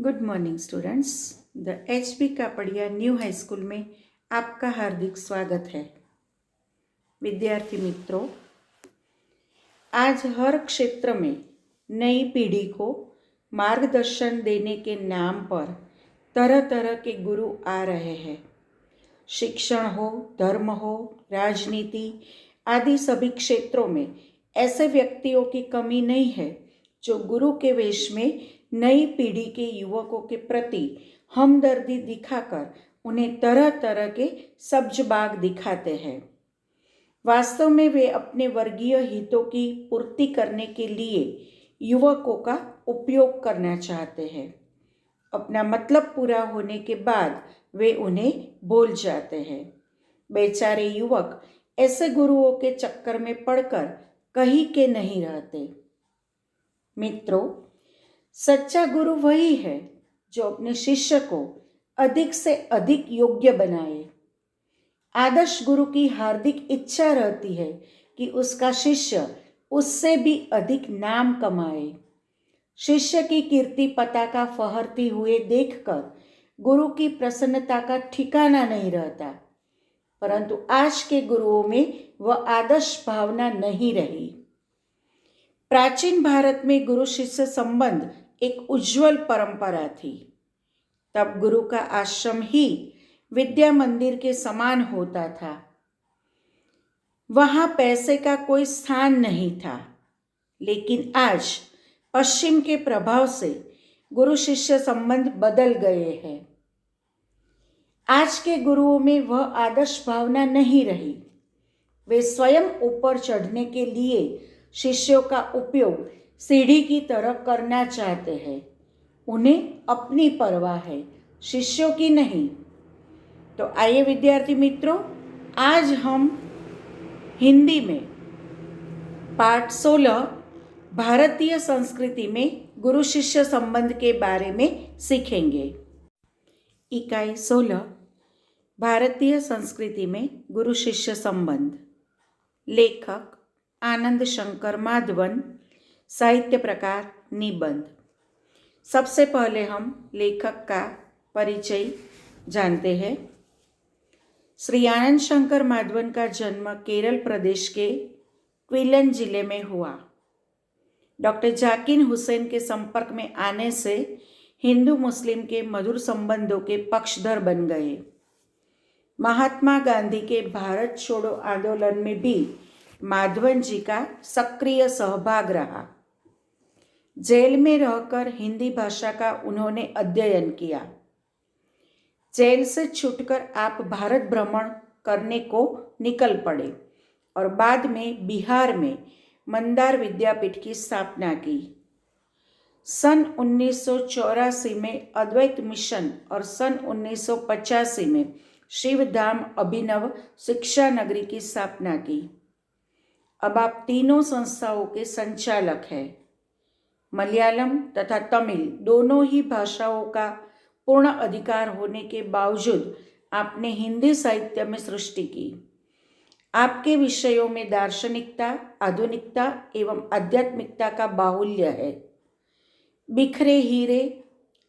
Good morning students. The H B. Kapadia new high school में आपका हार्दिक स्वागत है। विद्यार्थी मित्रों, आज हर क्षेत्र में नई पीढ़ी को मार्गदर्शन देने के नाम पर तरह तरह के गुरु आ रहे हैं। शिक्षण हो, धर्म हो, राजनीति आदि सभी क्षेत्रों में ऐसे व्यक्तियों की कमी नहीं है जो गुरु के वेश में नई पीढ़ी के युवकों के प्रति हमदर्दी दिखाकर उन्हें तरह तरह के सब्ज-बाग दिखाते हैं। वास्तव में वे अपने वर्गीय हितों की पूर्ति करने के लिए युवकों का उपयोग करना चाहते हैं। अपना मतलब पूरा होने के बाद वे उन्हें भूल जाते हैं। बेचारे युवक ऐसे गुरुओं के चक्कर में पड़कर कहीं के नहीं रहते। मित्रों, सच्चा गुरु वही है जो अपने शिष्य को अधिक से अधिक योग्य बनाए। आदर्श गुरु की हार्दिक इच्छा रहती है कि उसका शिष्य उससे भी अधिक नाम कमाए। शिष्य की कीर्ति पताका फहरती हुए देखकर गुरु की प्रसन्नता का ठिकाना नहीं रहता, परंतु आज के गुरुओं में वह आदर्श भावना नहीं रही। प्राचीन भारत में गुरु शिष्य संबंध एक उज्जवल परंपरा थी। तब गुरु का आश्रम ही विद्या मंदिर के समान होता था। वहाँ पैसे का कोई स्थान नहीं था। लेकिन आज पश्चिम के प्रभाव से गुरु शिष्य संबंध बदल गए हैं। आज के गुरुओं में वह आदर्श भावना नहीं रही। वे स्वयं ऊपर चढ़ने के लिए शिष्यों का उपयोग सीढ़ी की तरह करना चाहते हैं। उन्हें अपनी परवाह है, शिष्यों की नहीं। तो आइए विद्यार्थी मित्रों, आज हम हिंदी में पाठ 16 भारतीय संस्कृति में गुरु शिष्य संबंध के बारे में सीखेंगे। इकाई 16 भारतीय संस्कृति में गुरु शिष्य संबंध। लेखक आनंद शंकर माधवन, साहित्य प्रकार निबंध। सबसे पहले हम लेखक का परिचय जानते हैं। श्री आनंद शंकर माधवन का जन्म केरल प्रदेश के क्विलन जिले में हुआ। डॉक्टर जाकिर हुसैन के संपर्क में आने से हिंदू मुस्लिम के मधुर संबंधों के पक्षधर बन गए। महात्मा गांधी के भारत छोड़ो आंदोलन में भी माधवन जी का सक्रिय सहभाग रहा। जेल में रहकर हिंदी भाषा का उन्होंने अध्ययन किया। जेल से छूटकर आप भारत भ्रमण करने को निकल पड़े और बाद में बिहार में मंदार विद्यापीठ की स्थापना की। सन 1984 में अद्वैत मिशन और सन 1985 में शिवधाम अभिनव शिक्षा नगरी की स्थापना की। अब आप तीनों संस्थाओं के संचालक हैं। मलयालम तथा तमिल दोनों ही भाषाओं का पूर्ण अधिकार होने के बावजूद आपने हिंदी साहित्य में सृष्टि की। आपके विषयों में दार्शनिकता, आधुनिकता एवं आध्यात्मिकता का बाहुल्य है। बिखरे हीरे,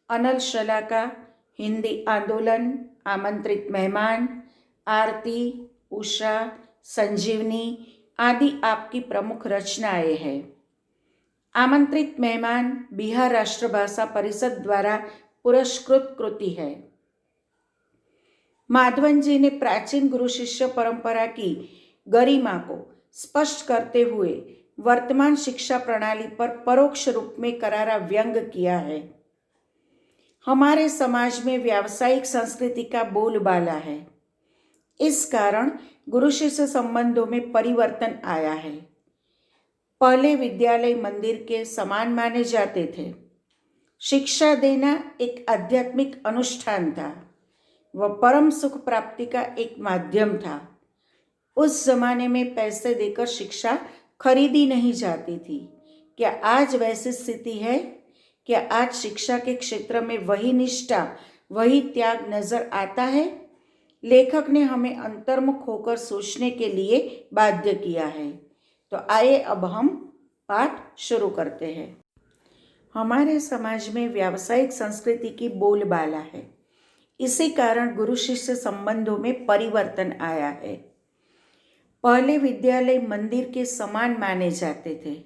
अनल शलाका, हिंदी आंदोलन, आमंत्रित मेहमान, आरती, उषा, संजीवनी आदि आपकी प्रमुख रचनाएं हैं। आमंत्रित मेहमान बिहार राष्ट्रभाषा परिषद द्वारा पुरस्कृत कृति है। माधवन जी ने प्राचीन गुरु शिष्य परंपरा की गरिमा को स्पष्ट करते हुए वर्तमान शिक्षा प्रणाली पर परोक्ष रूप में करारा व्यंग किया है। हमारे समाज में व्यावसायिक संस्कृति का बोलबाला है। इस कारण गुरु शिष्य संबंधों में परिवर्तन आया है। पहले विद्यालय मंदिर के समान माने जाते थे। शिक्षा देना एक आध्यात्मिक अनुष्ठान था। वह परम सुख प्राप्ति का एक माध्यम था। उस जमाने में पैसे देकर शिक्षा खरीदी नहीं जाती थी। क्या आज वैसी स्थिति है? क्या आज शिक्षा के क्षेत्र में वही निष्ठा, वही त्याग नजर आता है? लेखक ने हमें अंतर्मुख होकर सोचने के लिए बाध्य किया है। तो आइए अब हम पाठ शुरू करते हैं। हमारे समाज में व्यावसायिक संस्कृति की बोलबाला है। इसी कारण गुरु शिष्य संबंधों में परिवर्तन आया है। पहले विद्यालय मंदिर के समान माने जाते थे।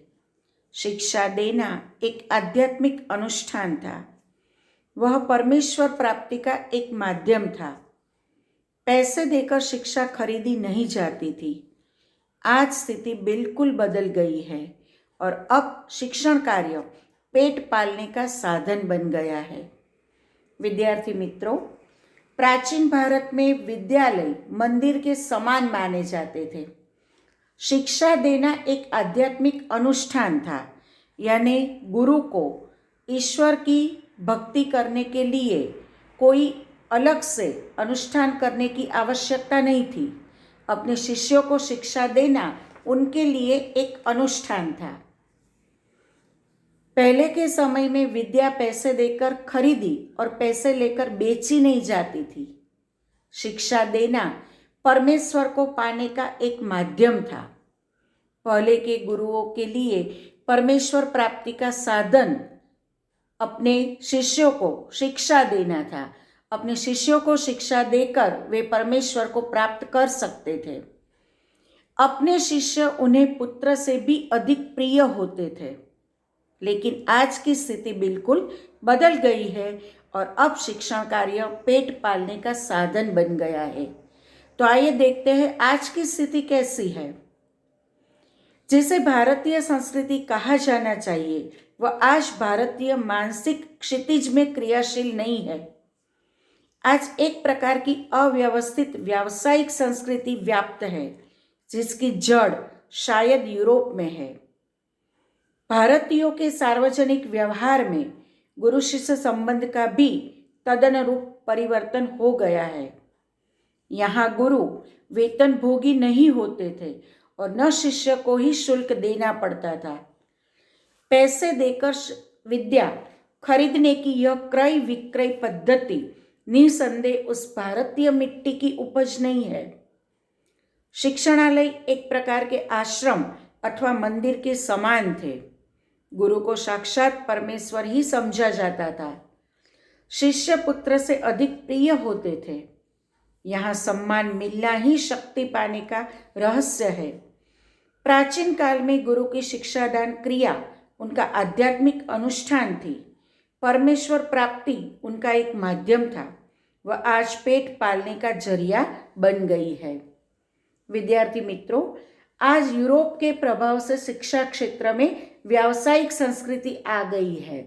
शिक्षा देना एक आध्यात्मिक अनुष्ठान था। वह परमेश्वर प्राप्ति का एक माध्यम था। पैसे देकर शिक्षा खरीदी नहीं जाती थी। आज स्थिति बिल्कुल बदल गई है और अब शिक्षण कार्य पेट पालने का साधन बन गया है। विद्यार्थी मित्रों, प्राचीन भारत में विद्यालय मंदिर के समान माने जाते थे। शिक्षा देना एक आध्यात्मिक अनुष्ठान था, यानी गुरु को ईश्वर की भक्ति करने के लिए कोई अलग से अनुष्ठान करने की आवश्यकता नहीं थी। अपने शिष्यों को शिक्षा देना उनके लिए एक अनुष्ठान था। पहले के समय में विद्या पैसे देकर खरीदी और पैसे लेकर बेची नहीं जाती थी। शिक्षा देना परमेश्वर को पाने का एक माध्यम था। पहले के गुरुओं के लिए परमेश्वर प्राप्ति का साधन अपने शिष्यों को शिक्षा देना था। अपने शिष्यों को शिक्षा देकर वे परमेश्वर को प्राप्त कर सकते थे। अपने शिष्य उन्हें पुत्र से भी अधिक प्रिय होते थे। लेकिन आज की स्थिति बिल्कुल बदल गई है और अब शिक्षण कार्य पेट पालने का साधन बन गया है। तो आइए देखते हैं आज की स्थिति कैसी है। जिसे भारतीय संस्कृति कहा जाना चाहिए वह आज भारतीय मानसिक क्षितिज में क्रियाशील नहीं है। आज एक प्रकार की अव्यवस्थित व्यावसायिक संस्कृति व्याप्त है, जिसकी जड़ शायद यूरोप में है। भारतीयों के सार्वजनिक व्यवहार में गुरु शिष्य संबंध का भी तदनुरूप परिवर्तन हो गया है। यहाँ गुरु वेतन भोगी नहीं होते थे और न शिष्य को ही शुल्क देना पड़ता था। पैसे देकर विद्या खरीदने की यह क्रय विक्रय पद्धति निसंदेह उस भारतीय मिट्टी की उपज नहीं है। शिक्षणालय एक प्रकार के आश्रम अथवा मंदिर के समान थे। गुरु को साक्षात परमेश्वर ही समझा जाता था। शिष्य पुत्र से अधिक प्रिय होते थे। यहाँ सम्मान मिलना ही शक्ति पाने का रहस्य है। प्राचीन काल में गुरु की शिक्षादान क्रिया उनका आध्यात्मिक अनुष्ठान थी। परमेश्वर प्राप्ति उनका एक माध्यम था। वह आज पेट पालने का जरिया बन गई है। विद्यार्थी मित्रों, आज यूरोप के प्रभाव से शिक्षा क्षेत्र में व्यावसायिक संस्कृति आ गई है।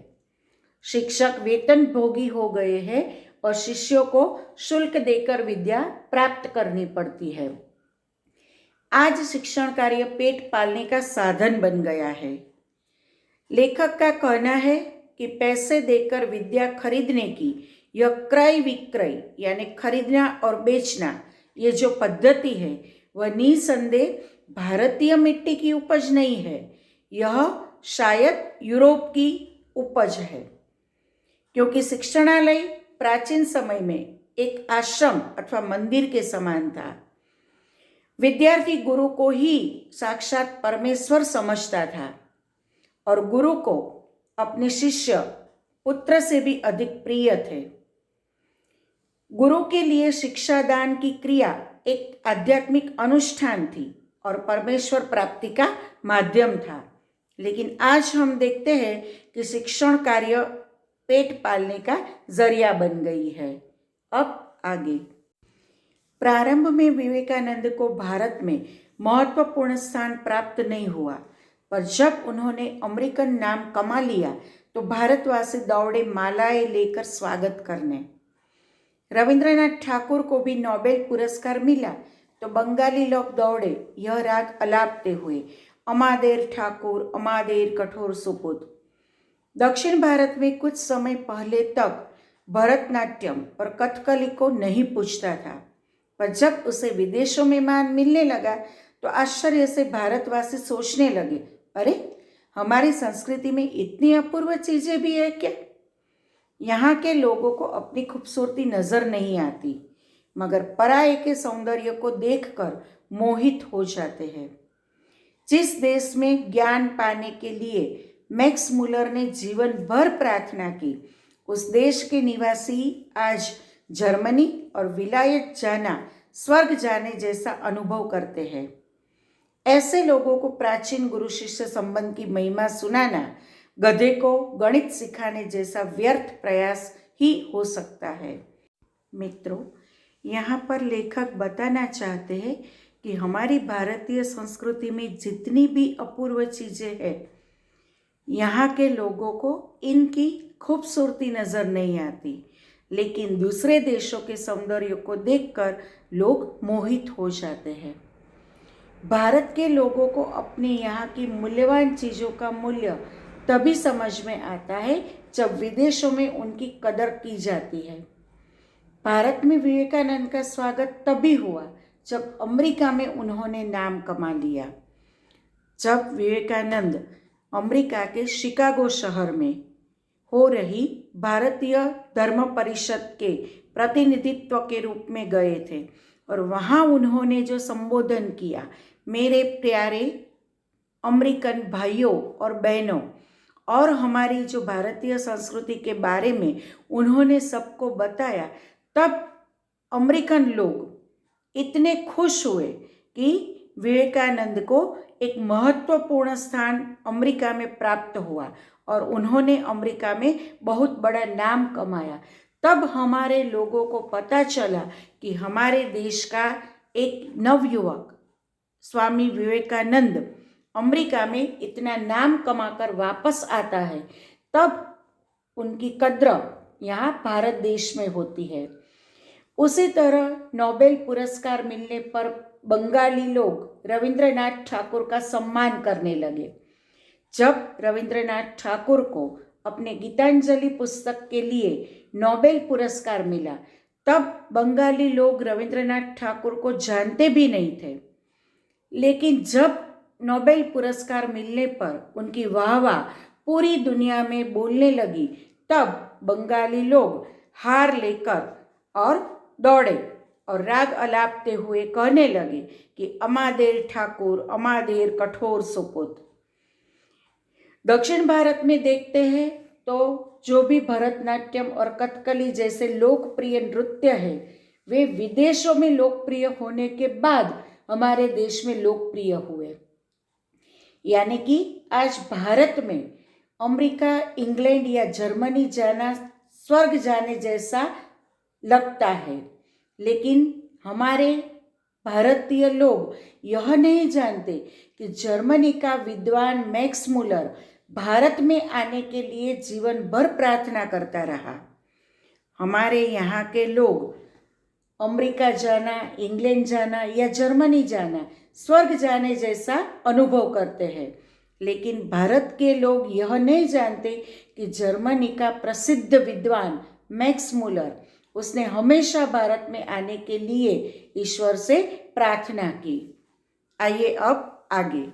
शिक्षक वेतन भोगी हो गए हैं और शिष्यों को शुल्क देकर विद्या प्राप्त करनी पड़ती है। आज शिक्षण कार्य पेट पालने का साधन बन गया है। लेखक का कहना है कि पैसे देकर विद्या खरीदने की यह क्रय विक्रय यानी खरीदना और बेचना, ये जो पद्धति है वह निसंदेह भारतीय मिट्टी की उपज नहीं है। यह शायद यूरोप की उपज है, क्योंकि शिक्षणालय प्राचीन समय में एक आश्रम अथवा मंदिर के समान था। विद्यार्थी गुरु को ही साक्षात परमेश्वर समझता था और गुरु को अपने शिष्य पुत्र से भी अधिक प्रिय थे। गुरु के लिए शिक्षादान की क्रिया एक आध्यात्मिक अनुष्ठान थी और परमेश्वर प्राप्ति का माध्यम था। लेकिन आज हम देखते हैं कि शिक्षण कार्य पेट पालने का जरिया बन गई है। अब आगे। प्रारंभ में विवेकानंद को भारत में महत्वपूर्ण स्थान प्राप्त नहीं हुआ, पर जब उन्होंने अमेरिकन नाम कमा लिया तो भारतवासी दौड़े मालाएं लेकर स्वागत करने। रविंद्रनाथ ठाकुर को भी नोबेल पुरस्कार मिला तो बंगाली लोग दौड़े यह राग अलापते हुए, अमादेर ठाकुर अमादेर कठोर सुपुत। दक्षिण भारत में कुछ समय पहले तक भरतनाट्यम और कथकली को नहीं पूछता था, पर जब उसे विदेशों में मान मिलने लगा तो आश्चर्य से भारतवासी सोचने लगे, अरे हमारी संस्कृति में इतनी अपूर्व चीजें भी है क्या? यहाँ के लोगों को अपनी खूबसूरती नजर नहीं आती, मगर पराये के सौंदर्य को देखकर मोहित हो जाते हैं। जिस देश में ज्ञान पाने के लिए मैक्स मुलर ने जीवन भर प्रार्थना की। उस देश के निवासी आज जर्मनी और विलायत जाना, स्वर्ग जाने जैसा अनुभव करते हैं। ऐसे लोगों को प्राचीन गुरु शिष्य संबंध की महिमा सुनाना गधे को गणित सिखाने जैसा व्यर्थ प्रयास ही हो सकता है। मित्रों, यहाँ पर लेखक बताना चाहते हैं कि हमारी भारतीय संस्कृति में जितनी भी अपूर्व चीज़ें हैं, यहाँ के लोगों को इनकी खूबसूरती नज़र नहीं आती, लेकिन दूसरे देशों के सौंदर्य को देखकर लोग मोहित हो जाते हैं। भारत के लोगों को अपने यहाँ की मूल्यवान चीज़ों का मूल्य तभी समझ में आता है जब विदेशों में उनकी कदर की जाती है। भारत में विवेकानंद का स्वागत तभी हुआ जब अमेरिका में उन्होंने नाम कमा लिया। जब विवेकानंद अमेरिका के शिकागो शहर में हो रही भारतीय धर्म परिषद के प्रतिनिधित्व के रूप में गए थे और वहाँ उन्होंने जो संबोधन किया, मेरे प्यारे अमेरिकन भाइयों और बहनों, और हमारी जो भारतीय संस्कृति के बारे में उन्होंने सबको बताया, तब अमेरिकन लोग इतने खुश हुए कि विवेकानंद को एक महत्वपूर्ण स्थान अमेरिका में प्राप्त हुआ और उन्होंने अमेरिका में बहुत बड़ा नाम कमाया। तब हमारे लोगों को पता चला कि हमारे देश का एक नवयुवक स्वामी विवेकानंद अमेरिका में इतना नाम कमाकर वापस आता है, तब उनकी कद्र यहाँ भारत देश में होती है। उसी तरह नोबेल पुरस्कार मिलने पर बंगाली लोग रविंद्रनाथ ठाकुर का सम्मान करने लगे। जब रविंद्रनाथ ठाकुर को अपने गीतांजलि पुस्तक के लिए नोबेल पुरस्कार मिला, तब बंगाली लोग रविंद्रनाथ ठाकुर को जानते भी नहीं थे, लेकिन जब नोबेल पुरस्कार मिलने पर उनकी वाहवाह पूरी दुनिया में बोलने लगी, तब बंगाली लोग हार लेकर और दौड़े और राग अलापते हुए कहने लगे कि अमादेर ठाकुर, अमादेर कठोर सुपुत। दक्षिण भारत में देखते हैं तो जो भी भरतनाट्यम और कथकली जैसे लोकप्रिय नृत्य है, वे विदेशों में लोकप्रिय होने के बाद हमारे देश में लोकप्रिय हुए। यानी कि आज भारत में अमेरिका, इंग्लैंड या जर्मनी जाना स्वर्ग जाने जैसा लगता है, लेकिन हमारे भारतीय लोग यह नहीं जानते कि जर्मनी का विद्वान मैक्स मुलर भारत में आने के लिए जीवन भर प्रार्थना करता रहा। हमारे यहाँ के लोग अमेरिका जाना, इंग्लैंड जाना या जर्मनी जाना स्वर्ग जाने जैसा अनुभव करते हैं, लेकिन भारत के लोग यह नहीं जानते कि जर्मनी का प्रसिद्ध विद्वान मैक्स मुलर, उसने हमेशा भारत में आने के लिए ईश्वर से प्रार्थना की। आइए अब आगे।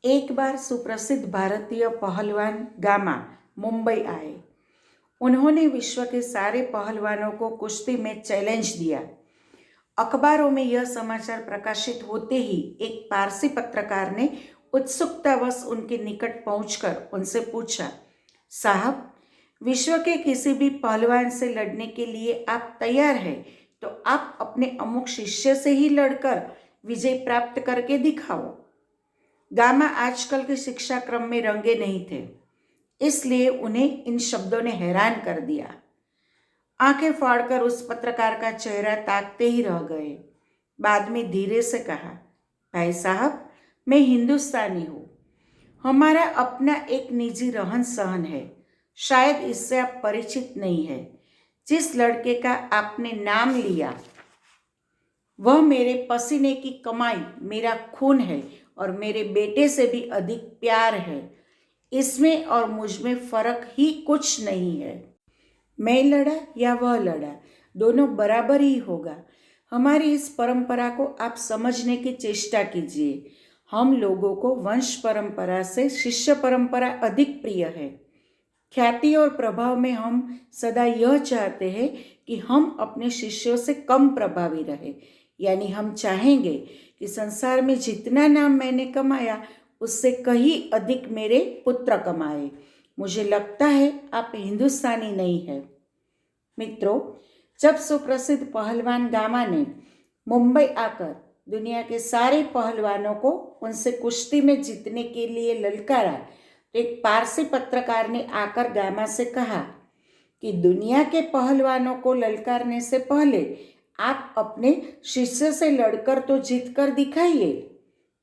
एक बार सुप्रसिद्ध भारतीय पहलवान गामा मुंबई आए। उन्होंने विश्व के सारे पहलवानों को कुश्ती में चैलेंज दिया। अखबारों में यह समाचार प्रकाशित होते ही एक पारसी पत्रकार ने उत्सुकतावश उनके निकट पहुंचकर उनसे पूछा, साहब, विश्व के किसी भी पहलवान से लड़ने के लिए आप तैयार हैं तो आप अपने अमुक शिष्य से ही लड़कर विजय प्राप्त करके दिखाओ। गामा आजकल के शिक्षा क्रम में रंगे नहीं थे, इसलिए उन्हें इन शब्दों ने हैरान कर दिया। आंखें फाड़कर उस पत्रकार का चेहरा ताकते ही रह गए। बाद में धीरे से कहा, भाई साहब, मैं हिंदुस्तानी हूँ। हमारा अपना एक निजी रहन सहन है, शायद इससे आप परिचित नहीं है। जिस लड़के का आपने नाम लिया वह मेरे पसीने की कमाई, मेरा खून है और मेरे बेटे से भी अधिक प्यार है। इसमें और मुझ में फर्क ही कुछ नहीं है। मैं लड़ा या वह लड़ा, दोनों बराबर ही होगा। हमारी इस परंपरा को आप समझने की चेष्टा कीजिए। हम लोगों को वंश परंपरा से शिष्य परंपरा अधिक प्रिय है। ख्याति और प्रभाव में हम सदा यह चाहते हैं कि हम अपने शिष्यों से कम प्रभावी रहे। यानी हम चाहेंगे कि संसार में जितना नाम मैंने कमाया उससे कहीं अधिक मेरे पुत्र कमाए। मुझे लगता है आप हिंदुस्तानी नहीं है। मित्रों, जब सुप्रसिद्ध पहलवान गामा ने मुंबई आकर दुनिया के सारे पहलवानों को उनसे कुश्ती में जीतने के लिए ललकारा, तो एक पारसी पत्रकार ने आकर गामा से कहा कि दुनिया के पहलवानों को ललकारने से पहले आप अपने शिष्य से लड़कर तो जीत कर दिखाइए।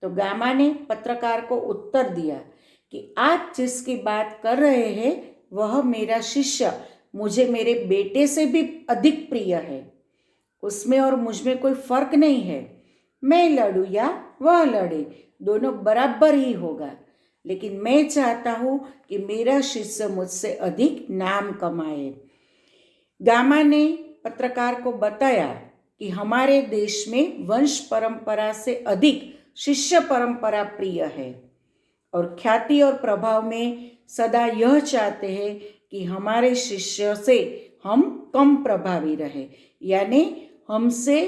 तो गामा ने पत्रकार को उत्तर दिया कि आप जिसकी बात कर रहे हैं वह मेरा शिष्य मुझे मेरे बेटे से भी अधिक प्रिय है। उसमें और मुझमें कोई फर्क नहीं है। मैं लड़ूं या वह लड़े, दोनों बराबर ही होगा। लेकिन मैं चाहता हूँ कि मेरा शिष्य मुझसे अधिक नाम कमाए। गामा ने पत्रकार को बताया कि हमारे देश में वंश परंपरा से अधिक शिष्य परंपरा प्रिय है और ख्याति और प्रभाव में सदा यह चाहते हैं कि हमारे शिष्य से हम कम प्रभावी रहे, यानी हमसे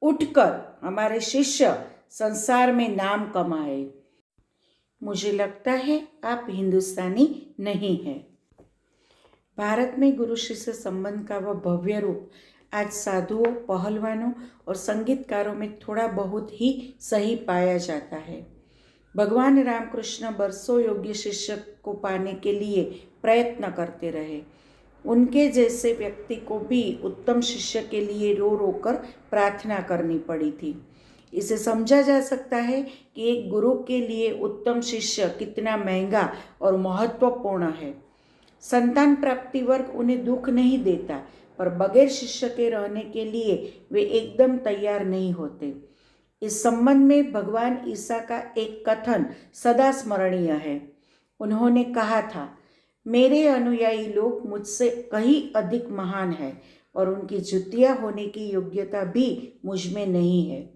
उठकर हमारे शिष्य संसार में नाम कमाए। मुझे लगता है आप हिंदुस्तानी नहीं हैं। भारत में गुरु शिष्य संबंध का वह भव्य रूप आज साधुओं, पहलवानों और संगीतकारों में थोड़ा बहुत ही सही पाया जाता है। भगवान रामकृष्ण बरसों योग्य शिष्य को पाने के लिए प्रयत्न करते रहे। उनके जैसे व्यक्ति को भी उत्तम शिष्य के लिए रो रो कर प्रार्थना करनी पड़ी थी। इसे समझा जा सकता है कि एक गुरु के लिए उत्तम शिष्य कितना महंगा और महत्वपूर्ण है। संतान प्राप्ति वर्ग उन्हें दुख नहीं देता, पर बगैर शिष्य के रहने के लिए वे एकदम तैयार नहीं होते। इस संबंध में भगवान ईसा का एक कथन सदा स्मरणीय है। उन्होंने कहा था, मेरे अनुयायी लोग मुझसे कहीं अधिक महान हैं और उनकी जुतिया होने की योग्यता भी मुझ में नहीं है।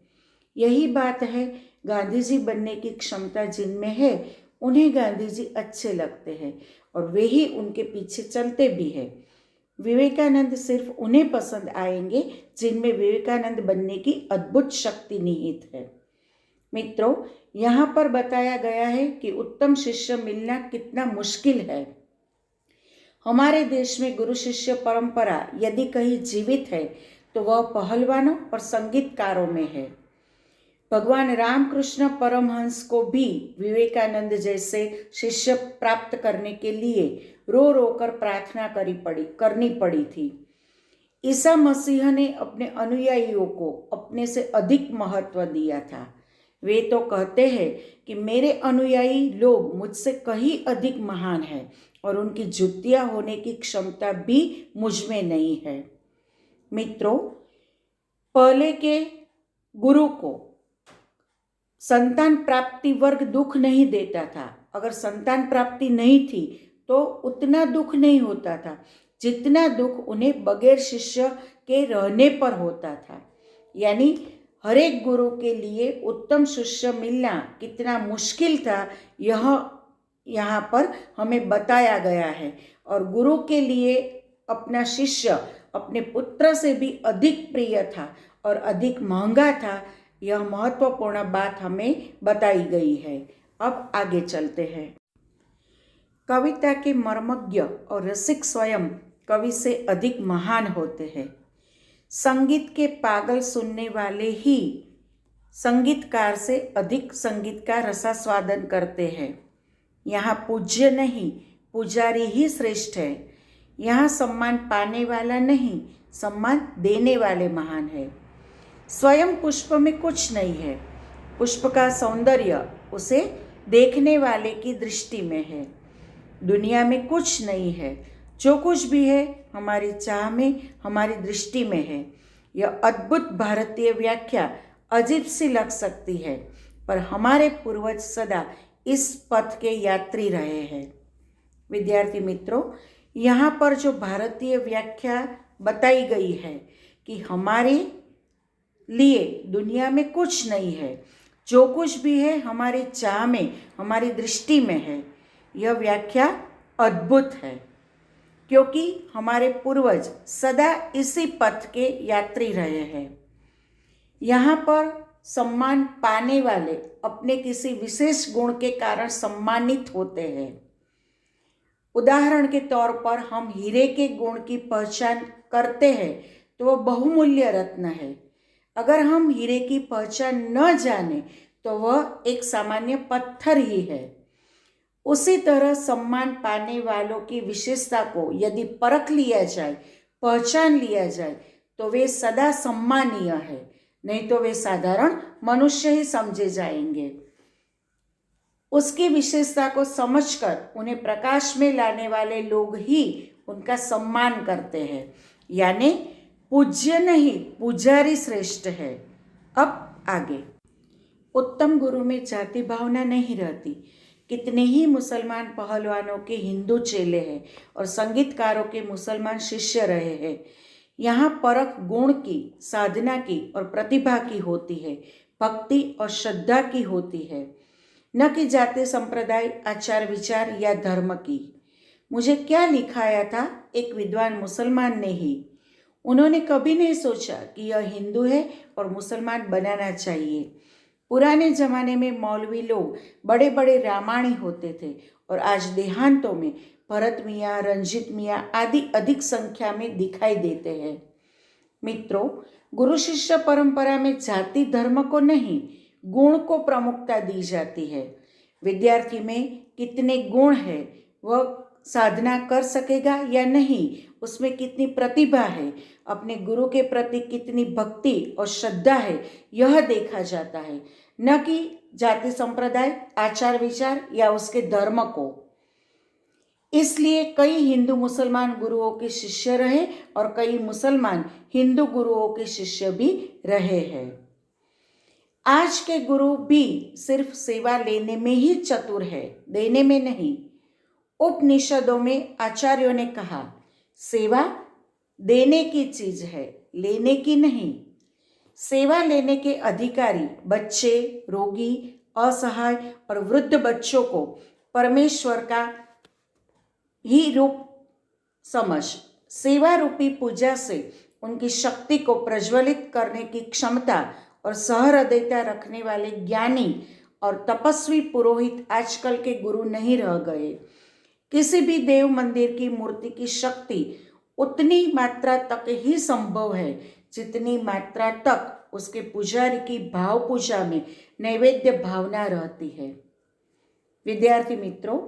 यही बात है, गांधी जी बनने की क्षमता जिनमें है उन्हें गांधी जी अच्छे लगते हैं और वे ही उनके पीछे चलते भी हैं। विवेकानंद सिर्फ उन्हें पसंद आएंगे जिनमें विवेकानंद बनने की अद्भुत शक्ति निहित है। मित्रों, यहाँ पर बताया गया है कि उत्तम शिष्य मिलना कितना मुश्किल है। हमारे देश में गुरु शिष्य परंपरा यदि कहीं जीवित है तो वह पहलवानों और संगीतकारों में है। भगवान रामकृष्ण परमहंस को भी विवेकानंद जैसे शिष्य प्राप्त करने के लिए रो रो कर प्रार्थना करनी पड़ी थी। ईसा मसीह ने अपने अनुयायियों को अपने से अधिक महत्व दिया था। वे तो कहते हैं कि मेरे अनुयायी लोग मुझसे कहीं अधिक महान हैं और उनकी जुतिया होने की क्षमता भी मुझ में नहीं है। मित्रों, पहले के गुरु को संतान प्राप्ति वर्ग दुख नहीं देता था। अगर संतान प्राप्ति नहीं थी तो उतना दुख नहीं होता था जितना दुख उन्हें बगैर शिष्य के रहने पर होता था। यानी हर एक गुरु के लिए उत्तम शिष्य मिलना कितना मुश्किल था, यह यहाँ पर हमें बताया गया है। और गुरु के लिए अपना शिष्य अपने पुत्र से भी अधिक प्रिय था और अधिक महंगा था, यह महत्वपूर्ण बात हमें बताई गई है। अब आगे चलते हैं। कविता के मर्मज्ञ और रसिक स्वयं कवि से अधिक महान होते हैं। संगीत के पागल सुनने वाले ही संगीतकार से अधिक संगीत का रसास्वादन करते हैं। यहाँ पूज्य नहीं, पुजारी ही श्रेष्ठ है। यहाँ सम्मान पाने वाला नहीं, सम्मान देने वाले महान है। स्वयं पुष्प में कुछ नहीं है, पुष्प का सौंदर्य उसे देखने वाले की दृष्टि में है। दुनिया में कुछ नहीं है, जो कुछ भी है हमारी चाह में, हमारी दृष्टि में है। यह अद्भुत भारतीय व्याख्या अजीब सी लग सकती है, पर हमारे पूर्वज सदा इस पथ के यात्री रहे हैं। विद्यार्थी मित्रों, यहाँ पर जो भारतीय व्याख्या बताई गई है कि हमारे लिए दुनिया में कुछ नहीं है, जो कुछ भी है हमारी चाह में, हमारी दृष्टि में है, यह व्याख्या अद्भुत है, क्योंकि हमारे पूर्वज सदा इसी पथ के यात्री रहे हैं। यहाँ पर सम्मान पाने वाले अपने किसी विशेष गुण के कारण सम्मानित होते हैं। उदाहरण के तौर पर हम हीरे के गुण की पहचान करते हैं तो वह बहुमूल्य रत्न है। अगर हम हीरे की पहचान न जाने तो वह एक सामान्य पत्थर ही है। उसी तरह सम्मान पाने वालों की विशेषता को यदि परख लिया जाए, पहचान लिया जाए तो वे सदा सम्मानीय है, नहीं तो वे साधारण मनुष्य ही समझे जाएंगे। उसकी विशेषता को समझकर उन्हें प्रकाश में लाने वाले लोग ही उनका सम्मान करते हैं, यानी पूज्य नहीं पुजारी श्रेष्ठ है। अब आगे, उत्तम गुरु में जाति भावना नहीं रहती। कितने ही मुसलमान पहलवानों के हिंदू चेले हैं और संगीतकारों के मुसलमान शिष्य रहे हैं। यहाँ परख गुण की, साधना की और प्रतिभा की होती है, भक्ति और श्रद्धा की होती है, न कि जाति, संप्रदाय, आचार विचार या धर्म की। मुझे क्या लिखाया था एक विद्वान मुसलमान ने ही। उन्होंने कभी नहीं सोचा कि यह हिंदू है और मुसलमान बनाना चाहिए। पुराने जमाने में मौलवी लोग बड़े बड़े रामायणी होते थे और आज देहांतों में भरत मियाँ, रंजीत मियाँ आदि अधिक संख्या में दिखाई देते हैं। मित्रों, गुरु शिष्य परंपरा में जाति धर्म को नहीं, गुण को प्रमुखता दी जाती है। विद्यार्थी में कितने गुण है, वह साधना कर सकेगा या नहीं, उसमें कितनी प्रतिभा है, अपने गुरु के प्रति कितनी भक्ति और श्रद्धा है, यह देखा जाता है, न कि जाति, संप्रदाय, आचार विचार या उसके धर्म को। इसलिए कई हिंदू मुसलमान गुरुओं के शिष्य रहे और कई मुसलमान हिंदू गुरुओं के शिष्य भी रहे हैं। आज के गुरु भी सिर्फ सेवा लेने में ही चतुर है, देने में नहीं। उपनिषदों में आचार्यों ने कहा, सेवा देने की चीज है, लेने की नहीं। सेवा लेने के अधिकारी बच्चे, रोगी, असहाय और वृद्ध बच्चों को परमेश्वर का ही रूप समझ सेवा रूपी पूजा से उनकी शक्ति को प्रज्वलित करने की क्षमता और सहृदयता रखने वाले ज्ञानी और तपस्वी पुरोहित आजकल के गुरु नहीं रह गए। किसी भी देव मंदिर की मूर्ति की शक्ति उतनी मात्रा तक ही संभव है जितनी मात्रा तक उसके पुजारी की भाव पूजा में नैवेद्य भावना रहती है। विद्यार्थी मित्रों,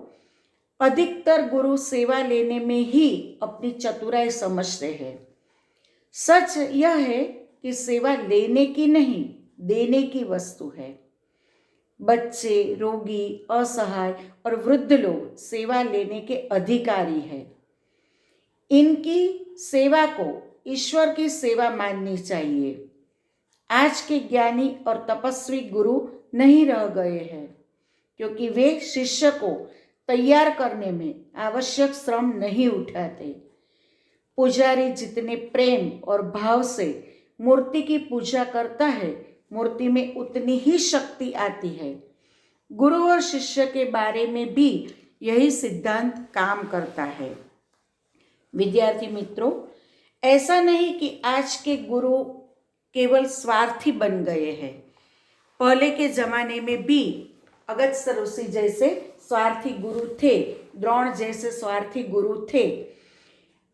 अधिकतर गुरु सेवा लेने में ही अपनी चतुराई समझते हैं। सच यह है कि सेवा लेने की नहीं, देने की वस्तु है। बच्चे, रोगी, असहाय और वृद्ध लोग सेवा लेने के अधिकारी हैं। इनकी सेवा को ईश्वर की सेवा माननी चाहिए। आज के ज्ञानी और तपस्वी गुरु नहीं रह गए हैं क्योंकि वे शिष्य को तैयार करने में आवश्यक श्रम नहीं उठाते। पुजारी जितने प्रेम और भाव से मूर्ति की पूजा करता है, मूर्ति में उतनी ही शक्ति आती है। गुरु और शिष्य के बारे में भी यही सिद्धांत काम करता है। विद्यार्थी मित्रों, ऐसा नहीं कि आज के गुरु केवल स्वार्थी बन गए हैं। पहले के जमाने में भी अगस्त्य ऋषि जैसे स्वार्थी गुरु थे, द्रोण जैसे स्वार्थी गुरु थे।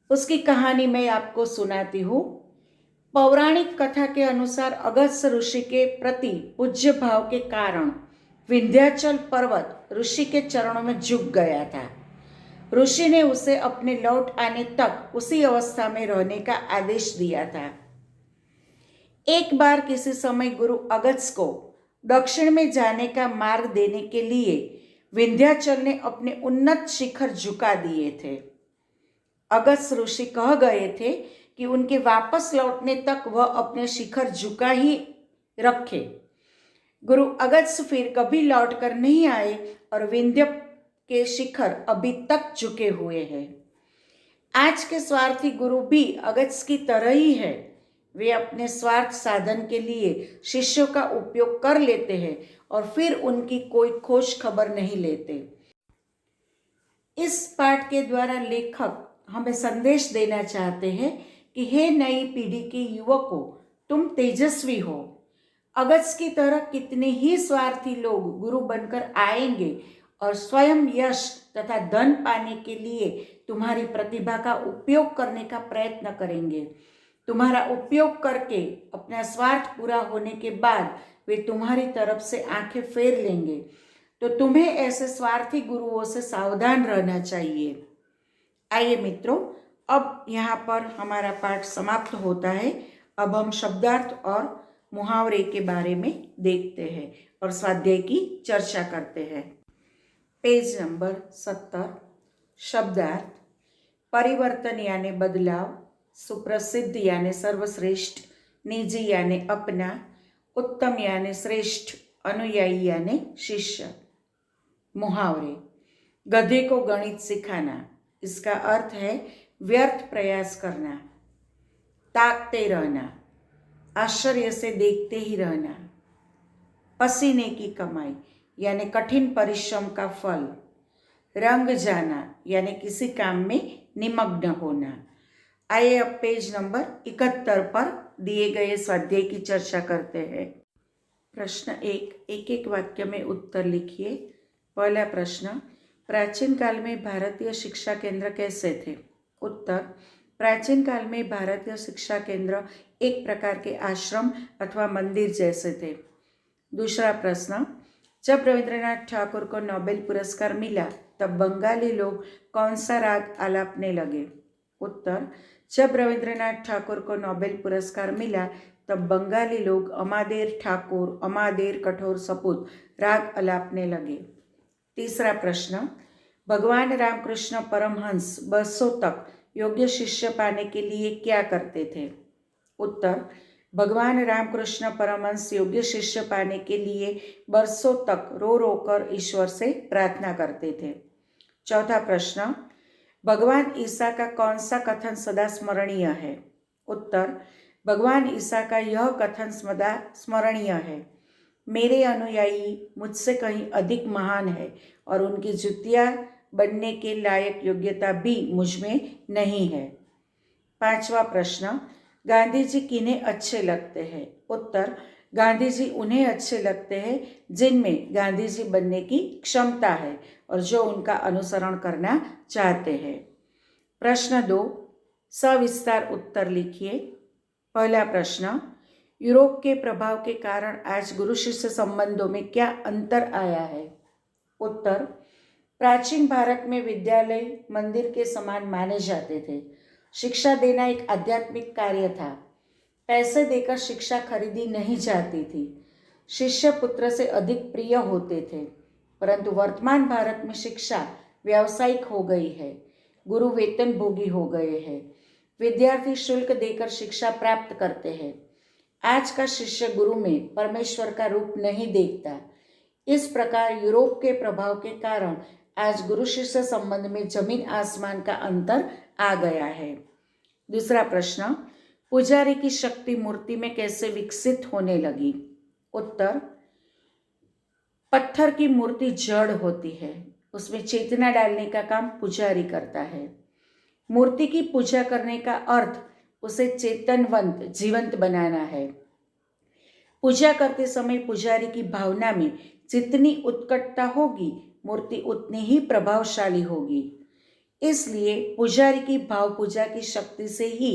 उसकी कहानी मैं आपको सुनाती हूँ। पौराणिक कथा के अनुसार अगस्त्य ऋषि के प्रति पूज्य भाव के कारण विंध्याचल पर्वत ऋषि के चरणों में झुक गया था। ऋषि ने उसे अपने लौट आने तक उसी अवस्था में रहने का आदेश दिया था। एक बार किसी समय गुरु अगस्त्य को दक्षिण में जाने का मार्ग देने के लिए विंध्याचल ने अपने उन्नत शिखर झुका दिए थे। अगस्त्य ऋषि कह गए थे कि उनके वापस लौटने तक वह अपने शिखर झुका ही रखे। गुरु अगस्त्य फिर कभी लौटकर नहीं आए और विंध्य के शिखर अभी तक झुके हुए हैं। आज के स्वार्थी गुरु भी अगस्त्य की तरह ही है। वे अपने स्वार्थ साधन के लिए शिष्यों का उपयोग कर लेते हैं और फिर उनकी कोई खोज खबर नहीं लेते। इस पाठ के द्वारा लेखक हमें संदेश देना चाहते हैं कि हे नई पीढ़ी के युवकों, तुम तेजस्वी हो। अगस्त की तरह कितने ही स्वार्थी लोग गुरु बनकर आएंगे और स्वयं यश तथा धन पाने के लिए तुम्हारी प्रतिभा का उपयोग करने का प्रयत्न करेंगे। तुम्हारा उपयोग करके अपना स्वार्थ पूरा होने के बाद वे तुम्हारी तरफ से आंखें फेर लेंगे। तो तुम्हें ऐसे स्वार्थी गुरुओं से सावधान रहना चाहिए। आइए मित्रों, अब यहाँ पर हमारा पाठ समाप्त होता है। अब हम शब्दार्थ और मुहावरे के बारे में देखते हैं और स्वाध्याय की चर्चा करते हैं। Page number 70। शब्दार्थ। परिवर्तन यानी बदलाव, सुप्रसिद्ध यानी सर्वश्रेष्ठ, निजी यानी अपना, उत्तम यानी श्रेष्ठ, अनुयायी यानी शिष्य। मुहावरे। गधे को गणित सिखाना, इसका अर्थ है व्यर्थ प्रयास करना। ताकते रहना, आश्चर्य से देखते ही रहना। पसीने की कमाई यानी कठिन परिश्रम का फल। रंग जाना यानी किसी काम में निमग्न होना। आइए अब पेज नंबर 71 पर दिए गए स्वाध्याय की चर्चा करते हैं। प्रश्न 1, एक एक वाक्य में उत्तर लिखिए। पहला प्रश्न, प्राचीन काल में भारतीय शिक्षा केंद्र कैसे थे? उत्तर, प्राचीन काल में भारतीय शिक्षा केंद्र एक प्रकार के आश्रम अथवा मंदिर जैसे थे। दूसरा प्रश्न, जब रविंद्रनाथ ठाकुर को नोबेल पुरस्कार मिला तब बंगाली लोग कौन सा राग आलापने लगे? उत्तर, जब रविंद्रनाथ ठाकुर को नोबेल पुरस्कार मिला तब बंगाली लोग अमादेर ठाकुर, अमादेर कठोर सपूत राग आलापने लगे। तीसरा प्रश्न, भगवान रामकृष्ण परमहंस 200 तक योग्य शिष्य पाने के लिए क्या करते थे? उत्तर, भगवान रामकृष्ण परमहंस योग्य शिष्य पाने के लिए बरसों तक रो रो कर ईश्वर से प्रार्थना करते थे। चौथा प्रश्न, भगवान ईसा का कौन सा कथन सदा स्मरणीय है? उत्तर, भगवान ईसा का यह कथन सदा स्मरणीय है, मेरे अनुयायी मुझसे कहीं अधिक महान है और उनकी जुतियाँ बनने के लायक योग्यता भी मुझ में नहीं है। पांचवा प्रश्न, गांधी जी किन्हें अच्छे लगते हैं? उत्तर, गांधी जी उन्हें अच्छे लगते हैं जिनमें गांधी जी बनने की क्षमता है और जो उनका अनुसरण करना चाहते हैं। प्रश्न 2, सविस्तार उत्तर लिखिए। पहला प्रश्न, यूरोप के प्रभाव के कारण आज गुरु शिष्य संबंधों में क्या अंतर आया है? उत्तर, प्राचीन भारत में विद्यालय मंदिर के समान माने जाते थे। शिक्षा देना एक आध्यात्मिक कार्य था। पैसे देकर शिक्षा खरीदी नहीं जाती थी। शिष्य पुत्र से अधिक प्रिय होते थे। परंतु वर्तमान भारत में शिक्षा व्यावसायिक हो गई है। गुरु वेतन भोगी हो गए हैं। विद्यार्थी शुल्क देकर शिक्षा प्राप्त करते हैं। आज का शिष्य गुरु में परमेश्वर का रूप नहीं देखता। इस प्रकार यूरोप के प्रभाव के कारण आज गुरु शिष्य संबंध में जमीन आसमान का अंतर आ गया है। दूसरा प्रश्न, पुजारी की शक्ति मूर्ति में कैसे विकसित होने लगी? उत्तर, पत्थर की मूर्ति जड़ होती है, उसमें चेतना डालने का काम पुजारी करता है। मूर्ति की पूजा करने का अर्थ उसे चेतनवंत, जीवंत बनाना है। पूजा करते समय पुजारी की भावना में जितनी उत्कटता होगी, मूर्ति उतनी ही प्रभावशाली होगी। इसलिए पुजारी की भाव पूजा की शक्ति से ही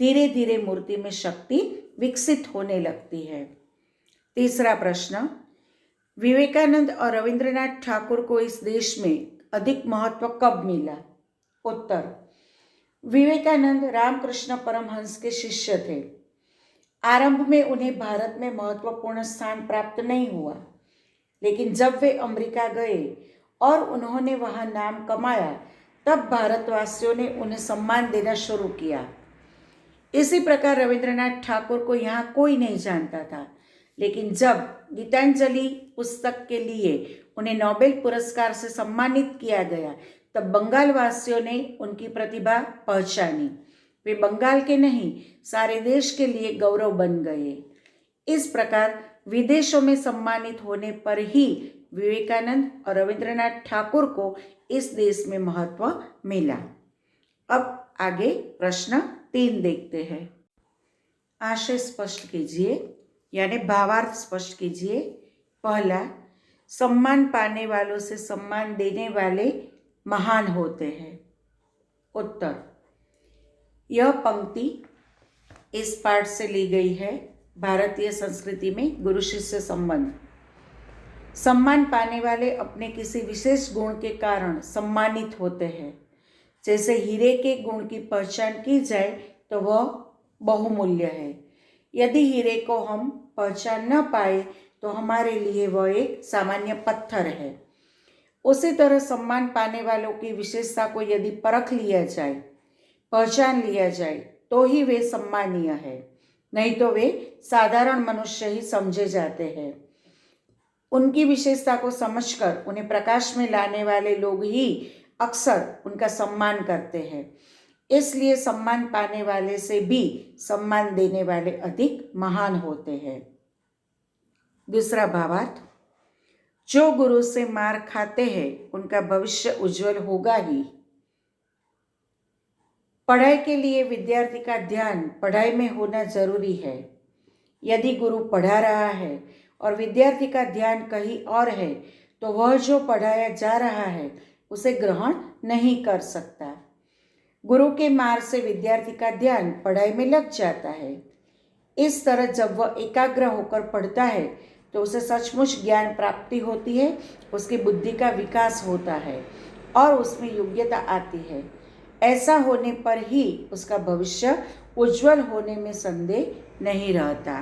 धीरे धीरे मूर्ति में शक्ति विकसित होने लगती है। तीसरा प्रश्न, विवेकानंद और रविंद्रनाथ ठाकुर को इस देश में अधिक महत्व कब मिला? उत्तर, विवेकानंद रामकृष्ण परमहंस के शिष्य थे। आरंभ में उन्हें भारत में महत्वपूर्ण स्थान प्राप्त नहीं हुआ, लेकिन जब वे अमेरिका गए और उन्होंने वहां नाम कमाया, तब भारतवासियों ने उन्हें सम्मान देना शुरू किया। इसी प्रकार रविंद्रनाथ ठाकुर को यहाँ कोई नहीं जानता था, लेकिन जब गीतांजलि पुस्तक के लिए उन्हें नोबेल पुरस्कार से सम्मानित किया गया, तब बंगाल वासियों ने उनकी प्रतिभा पहचानी। वे बंगाल के नहीं, सारे देश के लिए गौरव बन गए। इस प्रकार विदेशों में सम्मानित होने पर ही विवेकानंद और रविंद्रनाथ ठाकुर को इस देश में महत्व मिला। अब आगे प्रश्न 3 देखते हैं। आशय स्पष्ट कीजिए। यानी भावार्थ स्पष्ट कीजिए। पहला, सम्मान पाने वालों से सम्मान देने वाले महान होते हैं। उत्तर, यह पंक्ति इस पाठ से ली गई है। भारतीय संस्कृति में गुरु शिष्य संबंध। सम्मान पाने वाले अपने किसी विशेष गुण के कारण सम्मानित होते हैं। जैसे हीरे के गुण की पहचान की जाए तो वह बहुमूल्य है। यदि हीरे को हम पहचान न पाए तो हमारे लिए वह एक सामान्य पत्थर है। उसी तरह सम्मान पाने वालों की विशेषता को यदि परख लिया जाए, पहचान लिया जाए तो ही वे सम्मानीय है, नहीं तो वे साधारण मनुष्य ही समझे जाते हैं। उनकी विशेषता को समझकर उन्हें प्रकाश में लाने वाले लोग ही अक्सर उनका सम्मान करते हैं। इसलिए सम्मान पाने वाले से भी सम्मान देने वाले अधिक महान होते हैं। दूसरा भावार्थ, जो गुरु से मार खाते हैं उनका भविष्य उज्जवल होगा ही। पढ़ाई के लिए विद्यार्थी का ध्यान पढ़ाई में होना जरूरी है। यदि गुरु पढ़ा रहा है और विद्यार्थी का ध्यान कहीं और है तो वह जो पढ़ाया जा रहा है उसे ग्रहण नहीं कर सकता। गुरु के मार से विद्यार्थी का ध्यान पढ़ाई में लग जाता है। इस तरह जब वह एकाग्र होकर पढ़ता है तो उसे सचमुच ज्ञान प्राप्ति होती है, उसकी बुद्धि का विकास होता है और उसमें योग्यता आती है। ऐसा होने पर ही उसका भविष्य उज्जवल होने में संदेह नहीं रहता।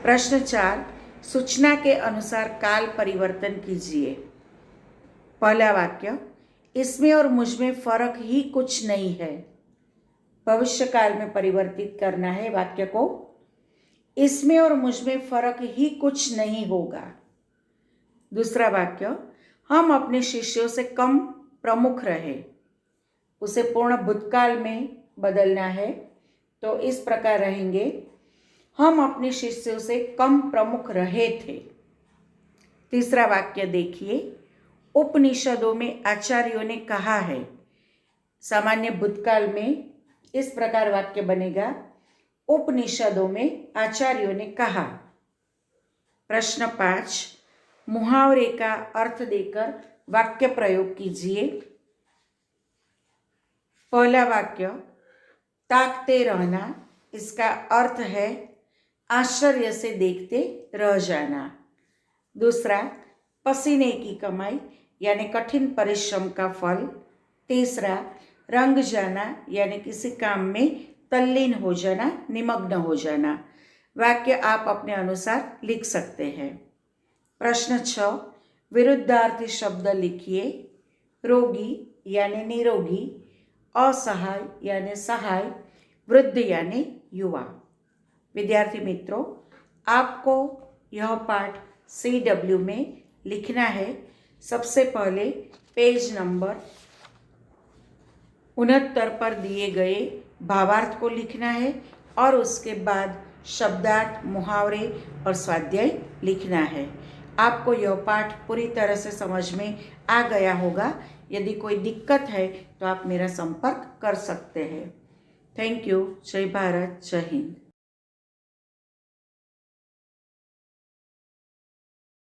प्रश्न 4, सूचना के अनुसार काल परिवर्तन कीजिए। पहला वाक्य, इसमें और मुझ में फर्क ही कुछ नहीं है। भविष्य काल में परिवर्तित करना है वाक्य को। इसमें और मुझ में फर्क ही कुछ नहीं होगा। दूसरा वाक्य, हम अपने शिष्यों से कम प्रमुख रहे। उसे पूर्ण भूतकाल में बदलना है तो इस प्रकार रहेंगे, हम अपने शिष्यों से कम प्रमुख रहे थे। तीसरा वाक्य देखिए, उपनिषदों में आचार्यों ने कहा है। सामान्य भूतकाल में इस प्रकार वाक्य बनेगा, उपनिषदों में आचार्यों ने कहा। प्रश्न 5, मुहावरे का अर्थ देकर वाक्य प्रयोग कीजिए। पहला वाक्य, ताकते रहना, इसका अर्थ है आश्चर्य से देखते रह जाना। दूसरा, पसीने की कमाई यानी कठिन परिश्रम का फल। तीसरा, रंग जाना यानी किसी काम में तल्लीन हो जाना, निमग्न हो जाना। वाक्य आप अपने अनुसार लिख सकते हैं। प्रश्न 6, विरुद्धार्थी शब्द लिखिए। रोगी यानी निरोगी, असहाय यानी सहाय, वृद्ध यानी युवा। विद्यार्थी मित्रों, आपको यह पाठ CW में लिखना है। सबसे पहले पेज नंबर 69 पर दिए गए भावार्थ को लिखना है और उसके बाद शब्दार्थ, मुहावरे और स्वाध्याय लिखना है। आपको यह पाठ पूरी तरह से समझ में आ गया होगा। यदि कोई दिक्कत है तो आप मेरा संपर्क कर सकते हैं। Thank you. जय भारत, जय हिंद।